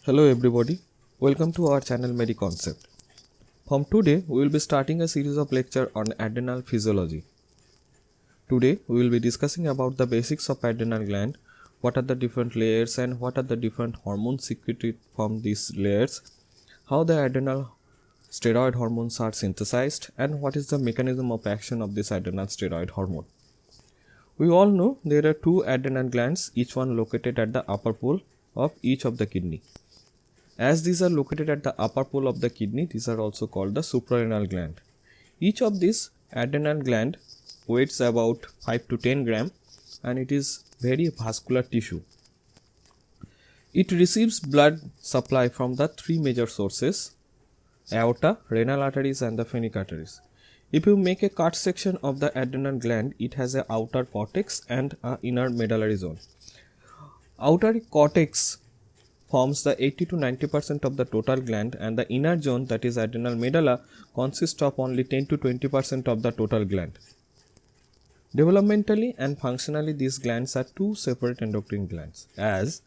Hello everybody, welcome to our channel MediConcept. From today, we will be starting a series of lecture on adrenal physiology. Today, we will be discussing about the basics of adrenal gland, what are the different layers and what are the different hormones secreted from these layers, how the adrenal steroid hormones are synthesized and what is the mechanism of action of this adrenal steroid hormone. We all know there are two adrenal glands, each one located at the upper pole of each of the kidney. As these are located at the upper pole of the kidney, these are also called the suprarenal gland. Each of these adrenal gland weighs about 5 to 10 gram and it is very vascular tissue. It receives blood supply from the three major sources: aorta, renal arteries and the phrenic arteries. If you make a cut section of the adrenal gland, it has an outer cortex and an inner medullary zone. Outer cortex forms the 80 to 90% of the total gland and the inner zone, that is adrenal medulla, consists of only 10 to 20% of the total gland. Developmentally and functionally, these glands are two separate endocrine glands. As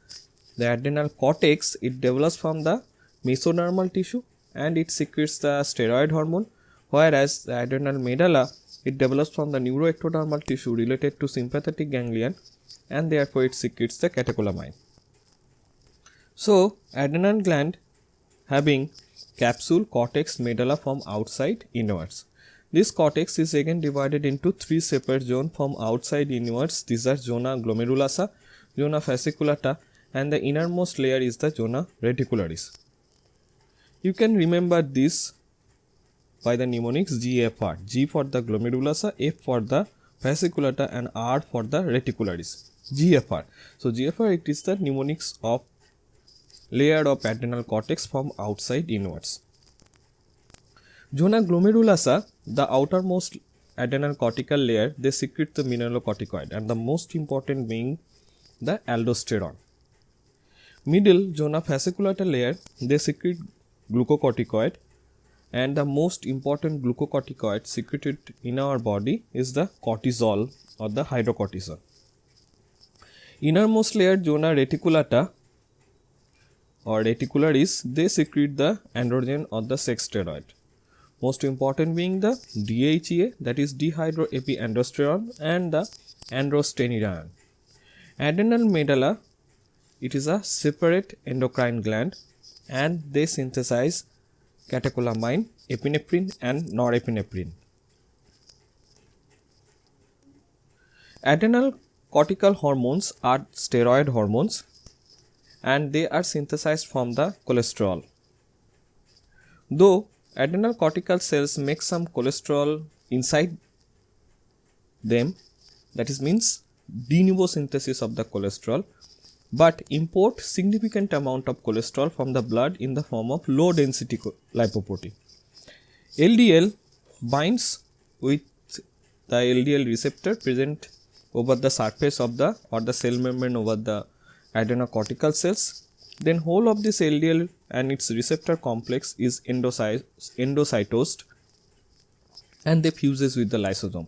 the adrenal cortex, it develops from the mesodermal tissue and it secretes the steroid hormone, whereas the adrenal medulla, it develops from the neuroectodermal tissue related to sympathetic ganglion and therefore it secretes the catecholamine. So, adrenal gland having capsule, cortex, medulla from outside inwards. This cortex is again divided into three separate zones from outside inwards. These are zona glomerulosa, zona fasciculata and the innermost layer is the zona reticularis. You can remember this by the mnemonics GFR. G for the glomerulosa, F for the fasciculata and R for the reticularis. GFR. So, GFR, it is the mnemonics of layer of adrenal cortex from outside inwards. Zona glomerulosa, the outermost adrenal cortical layer, they secrete the mineralocorticoid and the most important being the aldosterone. Middle zona fasciculata layer, they secrete glucocorticoid and the most important glucocorticoid secreted in our body is the cortisol or the hydrocortisone. Innermost layer zona reticulata or reticularis, they secrete the androgen or the sex steroid. Most important being the DHEA, that is dehydroepiandrosterone and the androstenedione. Adrenal medulla, it is a separate endocrine gland and they synthesize catecholamine, epinephrine and norepinephrine. Adrenal cortical hormones are steroid hormones and they are synthesized from the cholesterol. Though adrenal cortical cells make some cholesterol inside them, that is means de novo synthesis of the cholesterol, but import significant amount of cholesterol from the blood in the form of low density lipoprotein. LDL binds with the LDL receptor present over the surface of the or the cell membrane over the adrenocortical cells. Then whole of this LDL and its receptor complex is endocytosed and they fuses with the lysosome.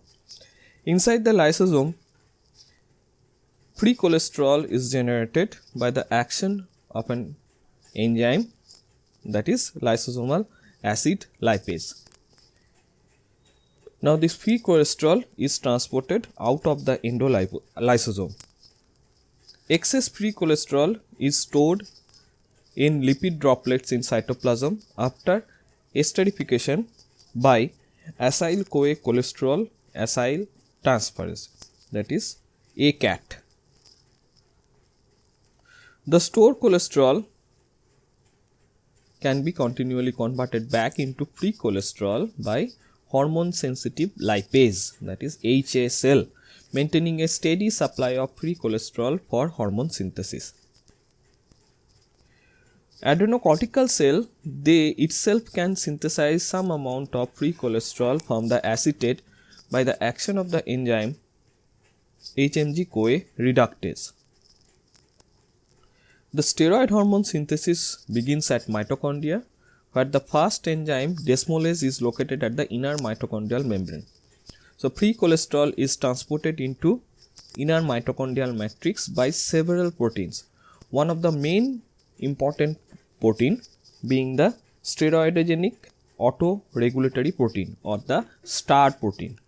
Inside the lysosome, free cholesterol is generated by the action of an enzyme, that is lysosomal acid lipase. Now this free cholesterol is transported out of the endolysosome. Excess free cholesterol is stored in lipid droplets in cytoplasm after esterification by acyl-CoA cholesterol acyl transferase, that is ACAT. The stored cholesterol can be continually converted back into free cholesterol by hormone sensitive lipase, that is HSL, maintaining a steady supply of free cholesterol for hormone synthesis. Adrenocortical cell, they itself can synthesize some amount of free cholesterol from the acetate by the action of the enzyme HMG-CoA reductase. The steroid hormone synthesis begins at mitochondria, where the first enzyme desmolase is located at the inner mitochondrial membrane. So, free cholesterol is transported into inner mitochondrial matrix by several proteins. One of the main important protein being the steroidogenic autoregulatory protein or the STAR protein.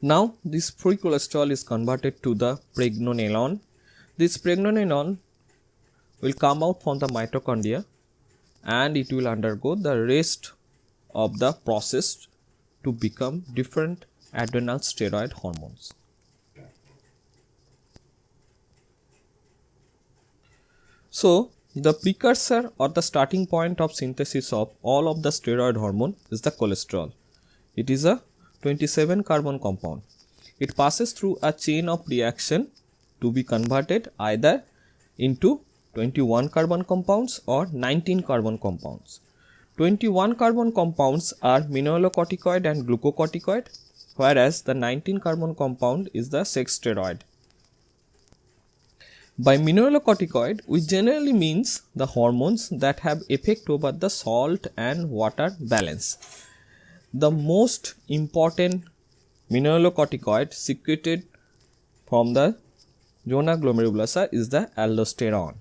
Now this free cholesterol is converted to the pregnenolone. This pregnenolone will come out from the mitochondria and it will undergo the rest of the process to become different adrenal steroid hormones. So the precursor or the starting point of synthesis of all of the steroid hormone is the cholesterol. It is a 27 carbon compound. It passes through a chain of reaction to be converted either into 21 carbon compounds or 19 carbon compounds. 21 carbon compounds are mineralocorticoid and glucocorticoid, whereas the 19 carbon compound is the sex steroid. By mineralocorticoid, we generally means the hormones that have effect over the salt and water balance. The most important mineralocorticoid secreted from the zona glomerulosa is the aldosterone.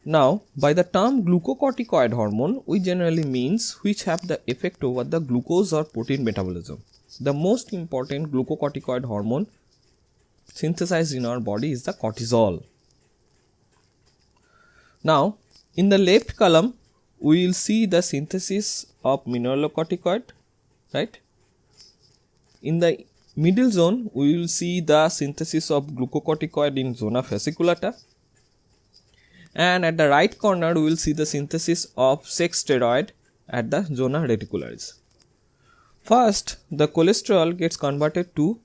Now, by the term glucocorticoid hormone, we generally means which have the effect over the glucose or protein metabolism. The most important glucocorticoid hormone synthesized in our body is the cortisol. Now, in the left column, we will see the synthesis of mineralocorticoid, right? In the middle zone, we will see the synthesis of glucocorticoid in zona fasciculata. And at the right corner, we will see the synthesis of sex steroid at the zona reticularis. First, the cholesterol gets converted to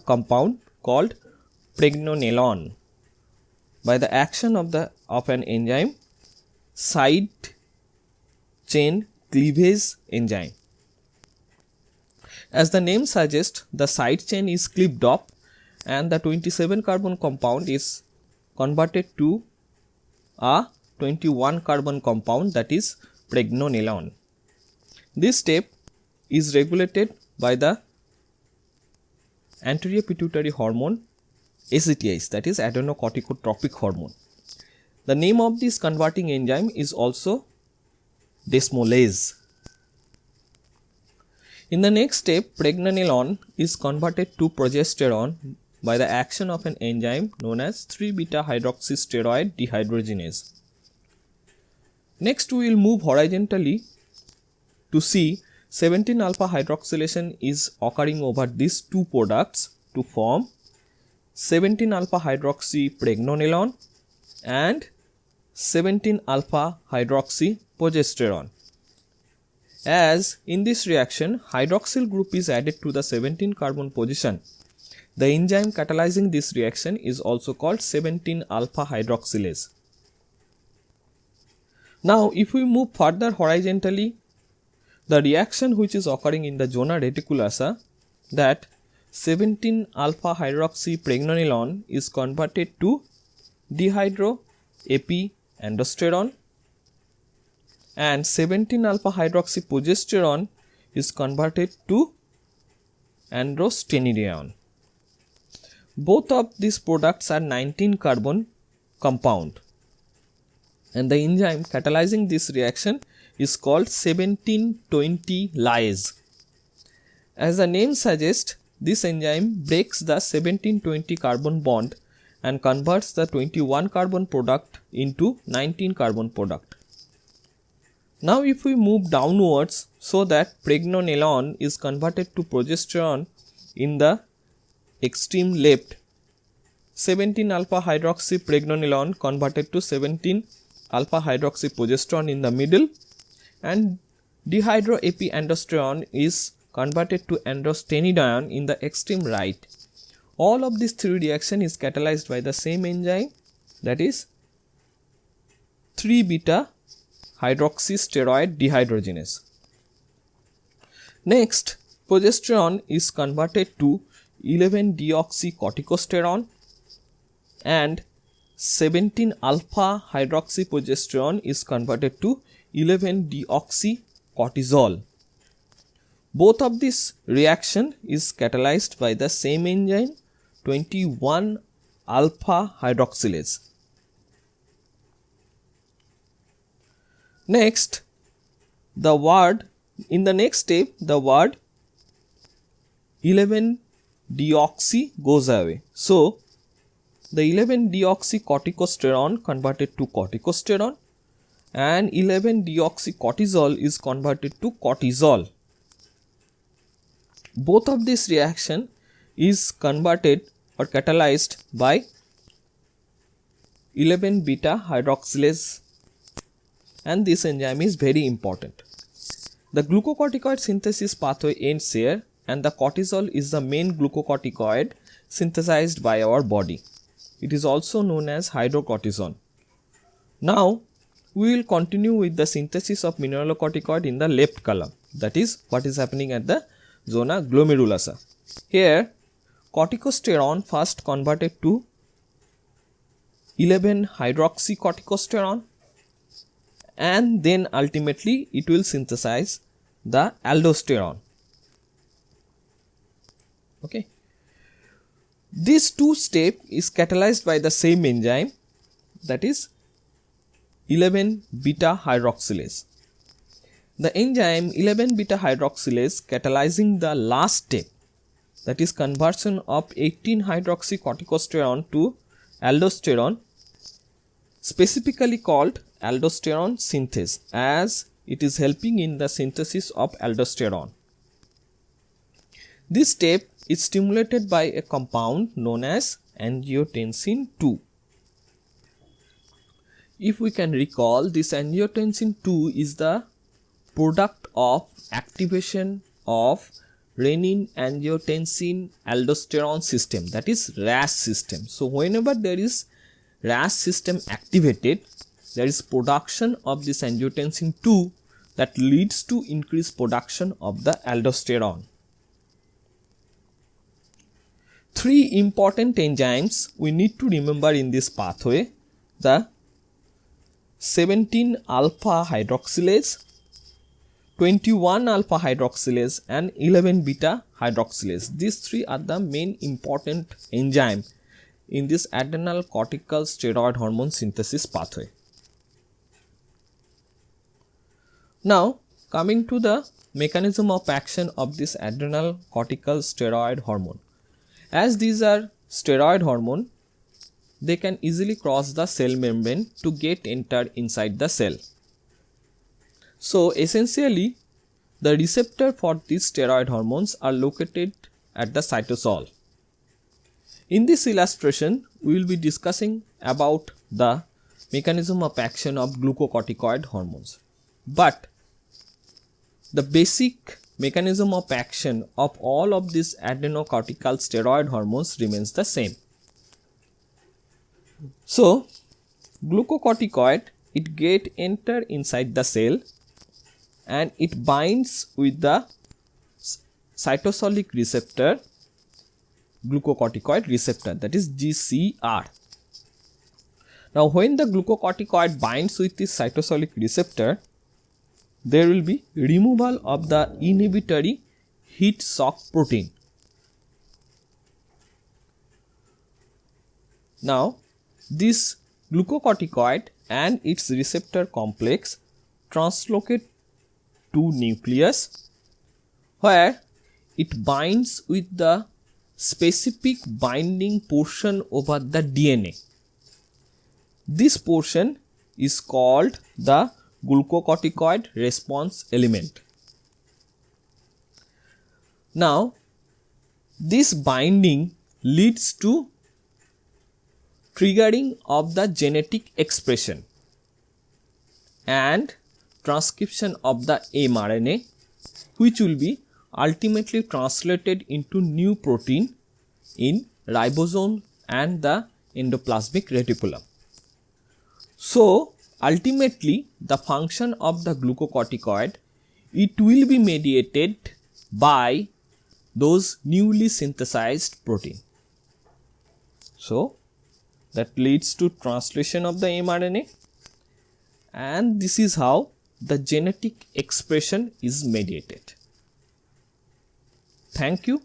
compound called pregnenolone by the action of an enzyme, side chain cleavage enzyme. As the name suggests, the side chain is cleaved off and the 27 carbon compound is converted to a 21 carbon compound, that is pregnenolone. This step is regulated by the anterior pituitary hormone ACTH, that is adrenocorticotropic hormone. The name of this converting enzyme is also desmolase. In the next step, pregnenolone is converted to progesterone by the action of an enzyme known as 3-beta hydroxysteroid dehydrogenase. Next, we will move horizontally to see 17-alpha hydroxylation is occurring over these two products to form 17-alpha hydroxy pregnenolone and 17-alpha hydroxy progesterone. As in this reaction, hydroxyl group is added to the 17 carbon position. The enzyme catalyzing this reaction is also called 17-alpha hydroxylase. Now, if we move further horizontally, the reaction which is occurring in the zona reticulosa, that 17-alpha hydroxy pregnenolone is converted to dehydroepiandrosterone and 17-alpha hydroxy progesterone is converted to androstenedione. Both of these products are 19 carbon compound and the enzyme catalyzing this reaction is called 1720 lyase. As the name suggests, this enzyme breaks the 1720 carbon bond and converts the 21 carbon product into 19 carbon product. Now, if we move downwards so that pregnenolone is converted to progesterone in the extreme left, 17-alpha hydroxy pregnenolone converted to 17-alpha hydroxy progesterone in the middle, and dehydroepiandrosterone is converted to androstenedione in the extreme right. All of these three reactions is catalyzed by the same enzyme, that is 3-beta hydroxysteroid dehydrogenase. Next, progesterone is converted to 11-deoxycorticosterone and 17-alpha hydroxyprogesterone is converted to 11-deoxycortisol. Both of this reaction is catalyzed by the same enzyme, 21-alpha hydroxylase. Next, the word in the next step, the word 11-deoxy goes away. So the 11-deoxycorticosterone converted to corticosterone and 11-deoxycortisol is converted to cortisol. Both of this reaction is converted or catalyzed by 11-beta hydroxylase, and this enzyme is very important. The glucocorticoid synthesis pathway ends here, and the cortisol is the main glucocorticoid synthesized by our body. It is also known as hydrocortisone. Now we will continue with the synthesis of mineralocorticoid in the left column, that is what is happening at the zona glomerulosa. Here corticosterone first converted to 11-hydroxycorticosterone, and then ultimately it will synthesize the aldosterone. Okay. This two step is catalyzed by the same enzyme, that is 11-beta hydroxylase. The enzyme 11-beta hydroxylase catalyzing the last step, that is conversion of 18-hydroxycorticosterone to aldosterone, specifically called aldosterone synthase, as it is helping in the synthesis of aldosterone. This step is stimulated by a compound known as angiotensin II. If we can recall, this angiotensin II is the product of activation of renin-angiotensin aldosterone system, that is RAS system. So whenever there is RAS system activated, there is production of this angiotensin II that leads to increased production of the aldosterone. Three important enzymes we need to remember in this pathway: the 17-alpha hydroxylase, 21-alpha hydroxylase and 11-beta hydroxylase. These three are the main important enzyme in this adrenal cortical steroid hormone synthesis pathway. Now coming to the mechanism of action of this adrenal cortical steroid hormone. As these are steroid hormone, they can easily cross the cell membrane to get entered inside the cell. So essentially the receptor for these steroid hormones are located at the cytosol. In this illustration we will be discussing about the mechanism of action of glucocorticoid hormones, but the basic mechanism of action of all of these adrenocortical steroid hormones remains the same. So glucocorticoid, it get enter inside the cell and it binds with the cytosolic receptor, glucocorticoid receptor, that is GCR. Now when the glucocorticoid binds with this cytosolic receptor, there will be removal of the inhibitory heat shock protein. Now this glucocorticoid and its receptor complex translocate to nucleus, where it binds with the specific binding portion over the DNA. This portion is called the glucocorticoid response element. Now this binding leads to triggering of the genetic expression and transcription of the mRNA, which will be ultimately translated into new protein in ribosome and the endoplasmic reticulum. So ultimately the function of the glucocorticoid, it will be mediated by those newly synthesized protein. So that leads to translation of the mRNA, and this is how the genetic expression is mediated. Thank you.